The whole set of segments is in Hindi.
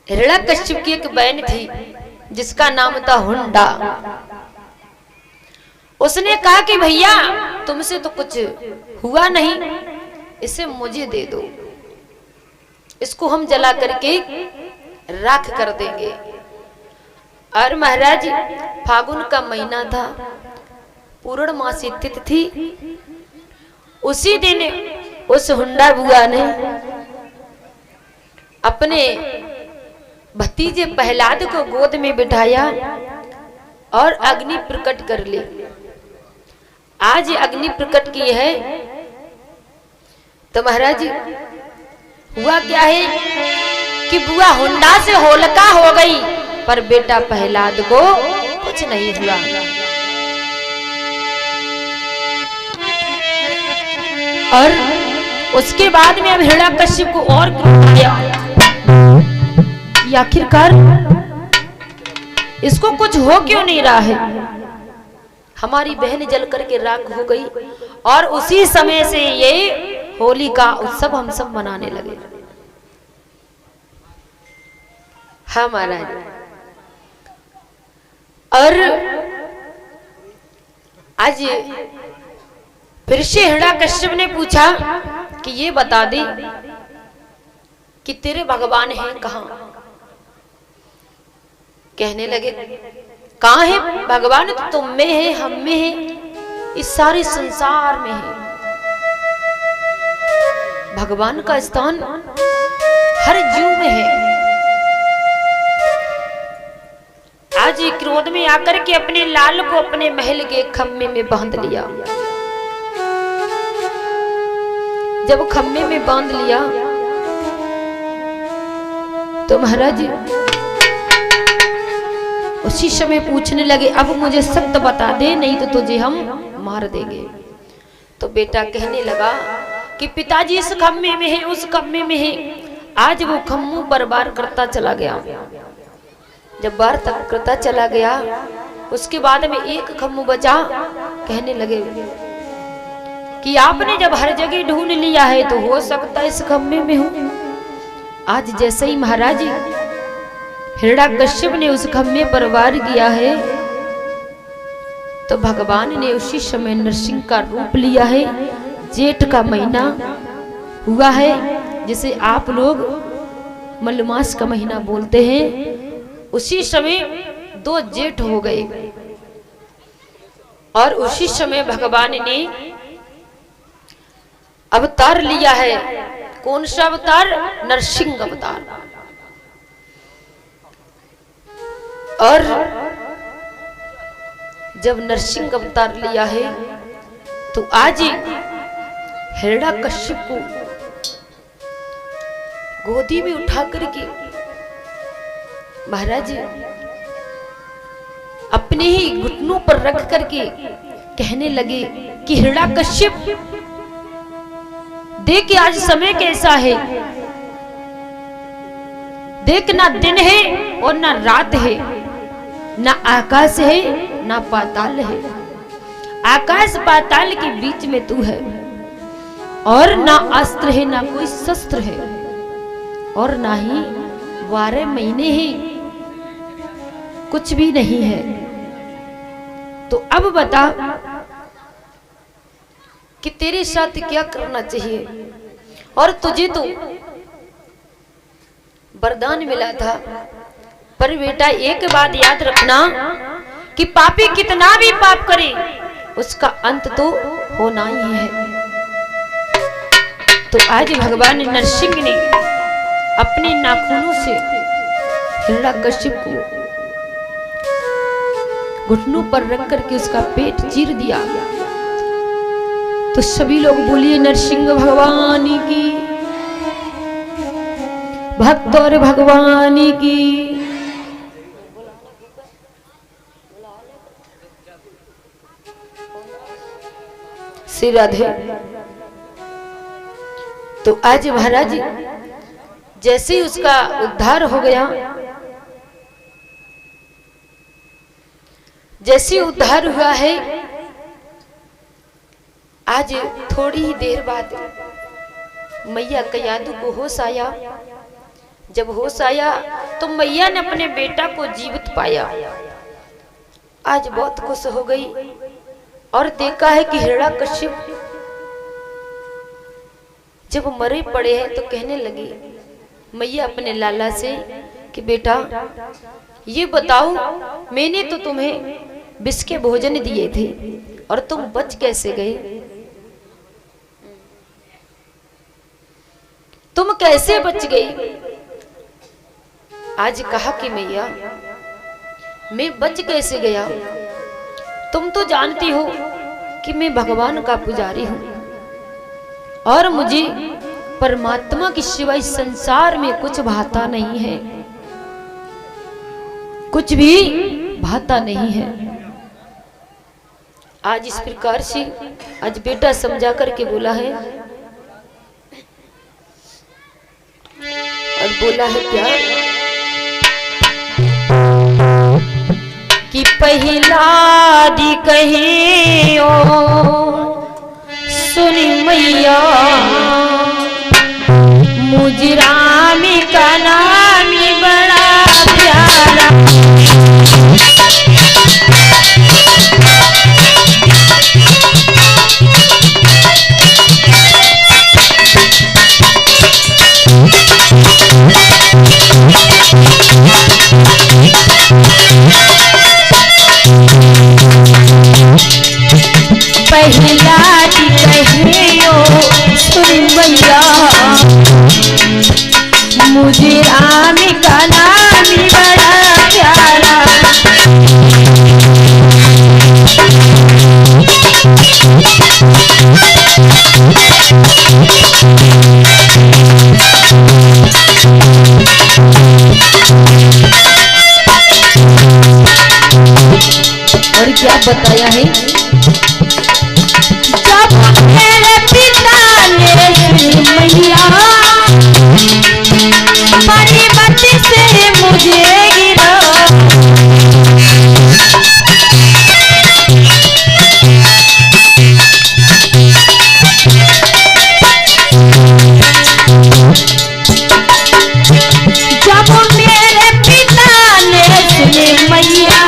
हिरण्यकश्यप की एक बहन थी जिसका नाम था हुंडा। उसने कहा कि भैया तुमसे तो कुछ हुआ नहीं, इसे मुझे दे दो, इसको हम जला करके राख कर देंगे। और महाराज फागुन का महीना था, पूर्णमासी तिथि थी। उसी दिन उस हुंडा बुआ ने अपने भतीजे प्रहलाद को गोद में बिठाया और अग्नि प्रकट कर ली। आज अग्नि प्रकट की है तो महाराज हुआ क्या है कि बुआ हुंडा से होलिका हो गई, पर बेटा प्रहलाद को कुछ नहीं हुआ। और उसके बाद में अब हिरण्यकश्यप को और क्रोध आया, आखिरकार इसको कुछ हो क्यों नहीं रहा है। हमारी बहन जल करके राख हो गई और उसी समय से ये होली का उत्सव हम सब मनाने लगे। हाँ महाराज। और आज फिर से हिरण्यकश्यप ने पूछा कि ये बता दे कि तेरे भगवान हैं कहाँ। कहने लगे कहाँ है भगवान, तो तुम में है, हम में है, इस सारे संसार में है। भगवान का स्थान हर जीव में है। आज क्रोध में आकर के अपने लाल को अपने महल के खम्भे में बांध लिया। जब खम्भे में बांध लिया तो महाराज उसी समय पूछने लगे अब मुझे सत्य बता दे, नहीं तो तुझे हम मार देंगे। तो बेटा कहने लगा कि पिताजी इस खम्भे में है, उस खम्भे में है। आज वो खम्भों पर वार करता चला गया। जब वार तक करता चला गया उसके बाद में एक खम्भा बचा। कहने लगे कि आपने जब हर जगह ढूंढ लिया है तो हो सकता है इस खम्भे में हो। आज जैसे ही महाराज हिरण्यकश्यप ने उस खम्भे पर वार किया है तो भगवान ने उसी समय नरसिंह का रूप लिया है। जेठ का महीना हुआ है जिसे आप लोग मलमास का महीना बोलते हैं। उसी समय 2 जेठ हो गए और उसी समय भगवान ने अवतार लिया है। कौन सा अवतार? नरसिंह अवतार। और जब नरसिंह अवतार लिया है तो आज हिरण्यकश्यप को गोदी में उठा करके महाराज अपने ही घुटनों पर रख करके कहने लगे कि हिरण्यकश्यप देख आज समय कैसा है, देख ना दिन है और ना रात है, ना आकाश है ना पाताल है। आकाश पाताल के बीच में तू है और ना अस्त्र है ना कोई शस्त्र है और ना ही 12 महीने हैं, कुछ भी नहीं है। तो अब बता कि तेरे साथ क्या करना चाहिए। और तुझे तो वरदान मिला था, पर बेटा एक बात याद रखना कि पापी कितना भी पाप करे उसका अंत तो होना ही है। तो आज भगवान नरसिंह ने अपने नाखूनों से हिरण्यकश्यप को घुटनों पर रख करके उसका पेट चीर दिया। तो सभी लोग बोलिए नरसिंह भगवान की, भक्त और भगवान की। श्री राधे। तो आज महाराज जैसे ही उसका उद्धार हो गया, जैसे उद्धार हुआ है, आज थोड़ी ही देर बाद मैया कयादू को होश आया। जब होश आया तो मैया ने अपने बेटा को जीवित पाया। आज बहुत खुश हो गई और देखा है कि हिरण्यकश्यप जब मरे पड़े हैं तो कहने लगी मैया अपने लाला से कि बेटा ये बताओ, मैंने तो तुम्हें विष के भोजन दिए थे और तुम बच कैसे गए? तुम कैसे बच गई? आज कहा कि मैया मैं बच कैसे गया? तुम तो जानती हो कि मैं भगवान का पुजारी हूं और मुझे परमात्मा के सिवाय संसार में कुछ भाता नहीं है, कुछ भी भाता नहीं है। आज इस प्रकार से आज बेटा समझा करके बोला है और बोला है क्या कि पहला दी कहियो सुनी मैया मुझे राम का नाम बड़ा प्यारा। पहला कहियो सुन मैया मुझे राम का नाम बड़ा प्यारा। और क्या बताया है? जब मेरे पिता ने मैया बड़ी बत्ती से मुझे गिरा, जब मेरे पिता ने मैया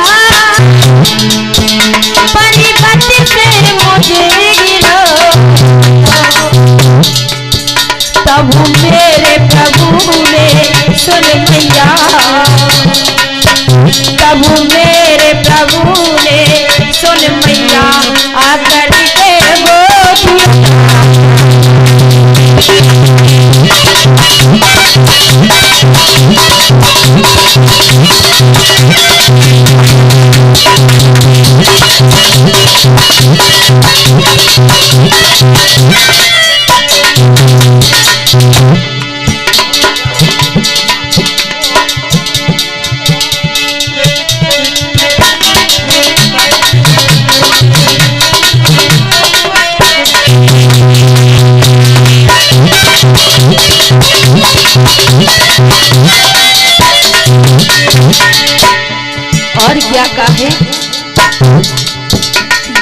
बड़ी बत्ती से मुझे गिरा, तब मेरे प्रभु ने सुन मैया, तब मेरे प्रभु ने सुन मैया आकर के गोदिया। और क्या कहे?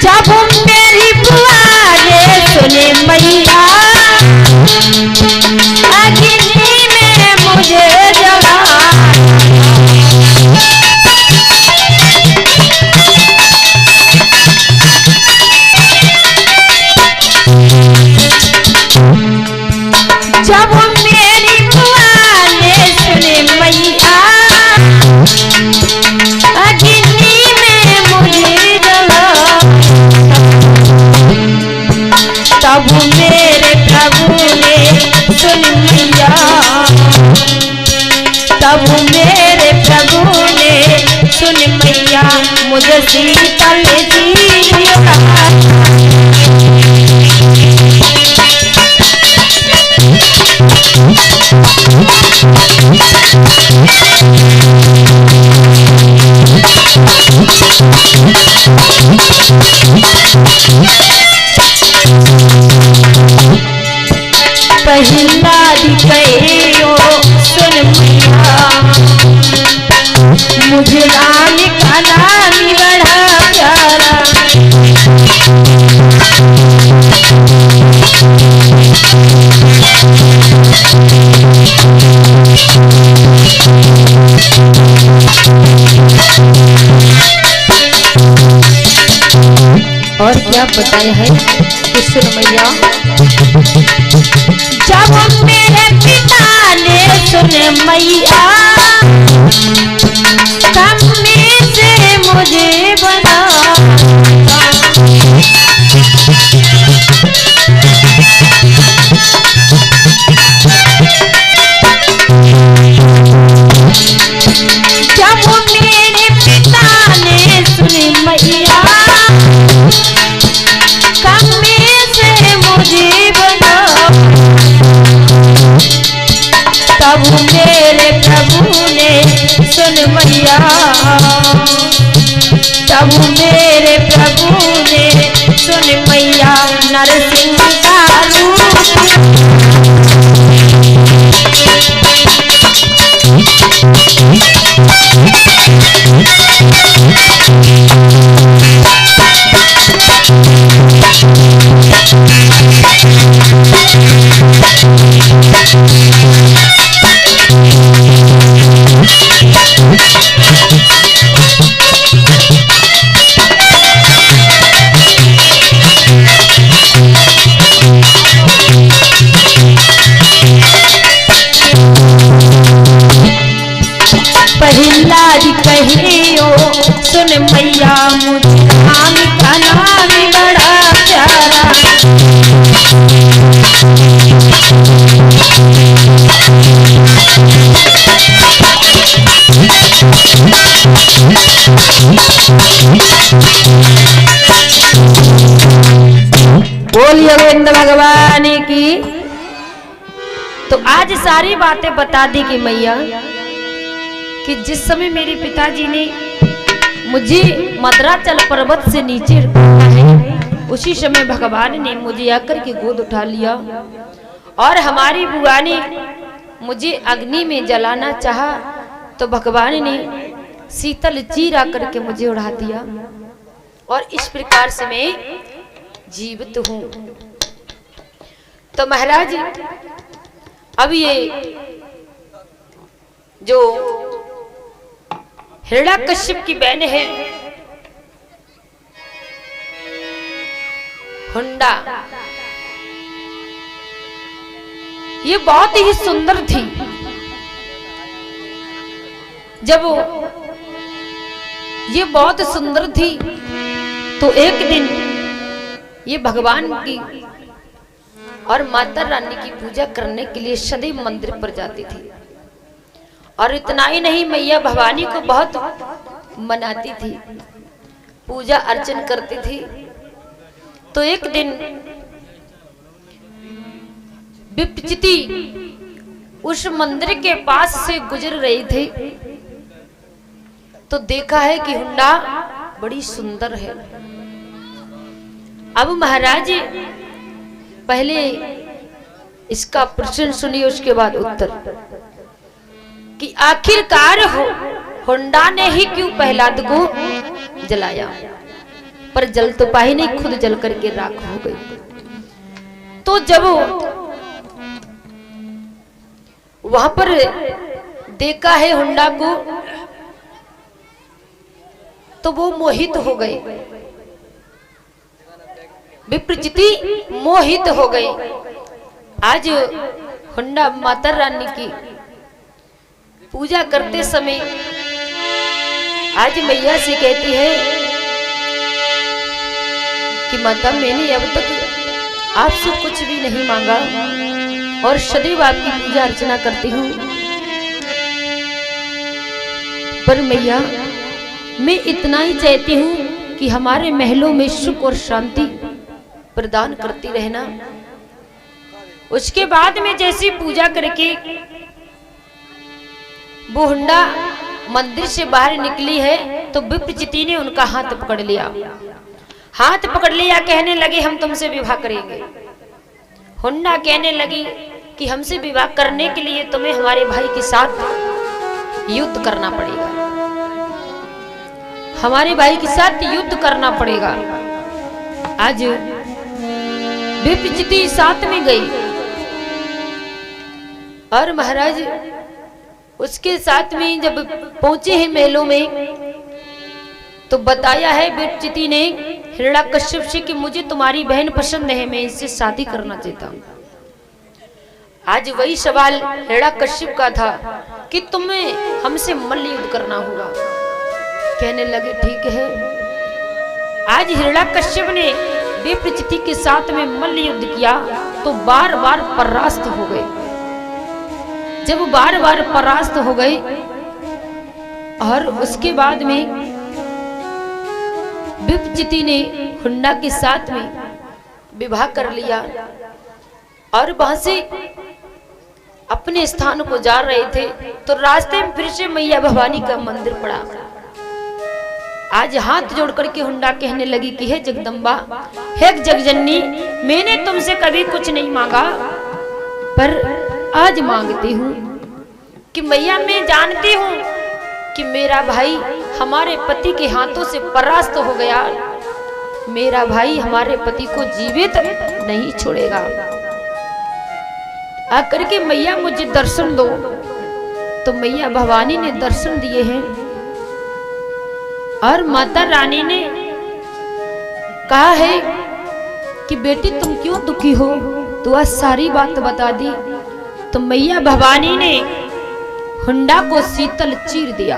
जब मेरी बुआ ने सुने मैया अग्नि में मुझे जला, जब मेरी बुआ ने सुने मैया अग्नि में मुझे जला, तब मेरे प्रभु ने सुन मैया, तब मेरे प्रभु ने सुन मैया मुझे शीतल जीवा। पहला दिखायो सुन मैया मुझे राम का नाम बड़ा प्यारा। और क्या बताया है कि सुन मैया, जब मेरे पिता ने सुन मैया कम्मी से मुझे बना, जब मेरे पिता ने सुन मैया कम्मी से मुझे बना, तब मेरे प्रभु ने सुन मैया, तब मेरे प्रभु ने सुन मैया नरसिंह का रूप, प्रहलाद कहियो सुन मैया मुझे राम का नाम बड़ा प्यारा, बोलिए गोविंद भगवान की। तो आज सारी बातें बता दी कि मैया कि जिस समय मेरे पिताजी ने मुझे मद्राचल पर्वत से नीचे रखा है, उसी समय भगवान ने मुझे आकर के गोद उठा लिया और हमारी बुआ ने मुझे अग्नि में जलाना चाहा तो भगवान ने शीतल चीरा करके मुझे उड़ा दिया और इस प्रकार से मैं जीवित हूं। तो महाराज अब ये जो हिरण्यकश्यप की बहन है हुंडा, ये बहुत ही सुंदर थी। जब ये बहुत सुंदर थी तो एक दिन ये भगवान की और माता रानी की पूजा करने के लिए सदैव मंदिर पर जाती थी और इतना ही नहीं, मैया भवानी को बहुत मनाती थी, पूजा अर्चन करती थी। तो एक दिन विपचिति उस मंदिर के पास से गुजर रही थी तो देखा है कि हुंडा बड़ी सुंदर है। अब महाराज पहले इसका प्रश्न सुनिए, उसके बाद उत्तर कि आखिरकार हुंडा ने ही क्यों प्रहलाद को जलाया, पर जल तो पाई नहीं, खुद जल करके राख हो गई। तो जब वहां पर देखा है हुंडा को तो वो मोहित हो गई, विप्रचिति मोहित हो गई। आज हुंडा माता रानी की पूजा करते समय आज मैया से कहती है कि माता मैंने अब तक आपसे कुछ भी नहीं मांगा और सदैव आपकी पूजा अर्चना करती हूँ, पर मैया मैं इतना ही चाहती हूँ कि हमारे महलों में सुख और शांति प्रदान करती रहना। उसके बाद में जैसी पूजा करके वो हुंडा मंदिर से बाहर निकली है तो विप्रचिति ने उनका हाथ पकड़ लिया, हाथ पकड़ लिया, कहने लगे हम तुमसे विवाह करेंगे। हुंडा कहने लगी कि हमसे विवाह करने के लिए तुम्हें हमारे भाई के साथ युद्ध करना पड़ेगा, हमारे भाई के साथ युद्ध करना पड़ेगा। आज विप्रचिति साथ में गई और महाराज उसके साथ में जब पहुंचे हैं महलों में तो बताया है बेटचिति ने हिरण्याकश्यप से कि मुझे तुम्हारी बहन पसंद है, मैं इससे शादी करना चाहता हूं। आज वही सवाल हिरण्याकश्यप का था कि तुम्हें हमसे मल्ल युद्ध करना होगा। कहने लगे ठीक है। आज हिरण्याकश्यप ने बेटचिति के साथ में मल्ल युद्ध किया तो बार बार परास्त हो गए। जब बार बार परास्त हो गए और उसके बाद में बेटचिति ने हुंडा के साथ में विवाह कर लिया और वहां से अपने स्थान को जा रहे थे तो रास्ते में फिर से मैया भवानी का मंदिर पड़ा। आज हाथ जोड़ करके हुंडा कहने लगी कि हे जगदम्बा, हे जगजननी, मैंने तुमसे कभी कुछ नहीं मांगा पर आज मांगती हूँ कि मैया मैं जानती हूँ कि मेरा भाई हमारे पति के हाथों से परास्त हो गया, मेरा भाई हमारे पति को जीवित नहीं छोड़ेगा। आकर के मैया मुझे दर्शन दो। तो मैया भवानी ने दर्शन दिए हैं और माता रानी ने कहा है कि बेटी तुम क्यों दुखी हो, तो आज सारी बात बता दी। तो मैया भवानी ने हुंडा को शीतल चीर दिया।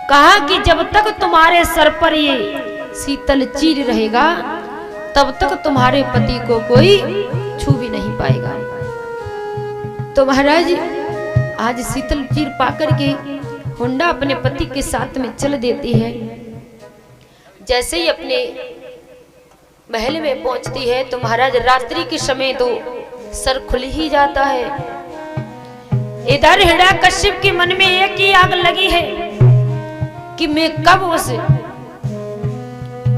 कहा कि जब तक तुम्हारे सर पर ये शीतल चीर रहेगा तब तक तुम्हारे पति को कोई छू भी नहीं पाएगा। तो महाराज आज शीतल चीर पाकर के हुंडा अपने पति के साथ में चल देती है। जैसे ही अपने महल में पहुंचती है तो महाराज रात्रि के समय तो सर खुल ही जाता है। इधर हिरण्याकश्यप के मन में एक ही आग लगी है कि मैं कब उसे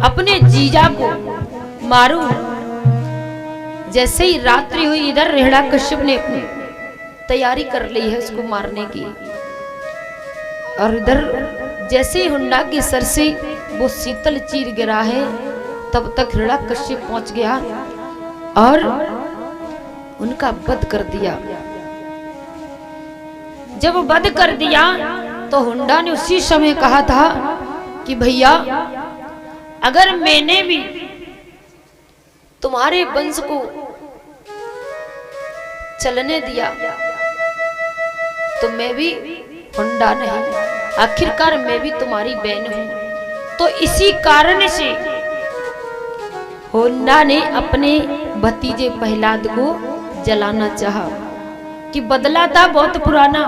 अपने जीजा को मारूं। जैसे ही रात्रि हुई इधर हिरण्याकश्यप ने अपनी तैयारी कर ली है उसको मारने की। और इधर जैसे ही हुंडा के सर से वो शीतल चीर गिरा है तब तक हिरण्याकश्यप पहुंच गया और उनका वध कर दिया। जब वध कर दिया तो हुंडा ने उसी समय कहा था कि भैया अगर मैंने भी तुम्हारे वंश को चलने दिया तो मैं भी हुंडा नहीं, आखिरकार मैं भी तुम्हारी बहन हूं। तो इसी कारण से हुंडा ने अपने भतीजे प्रहलाद को जलाना चाहा कि बदला था बहुत पुराना,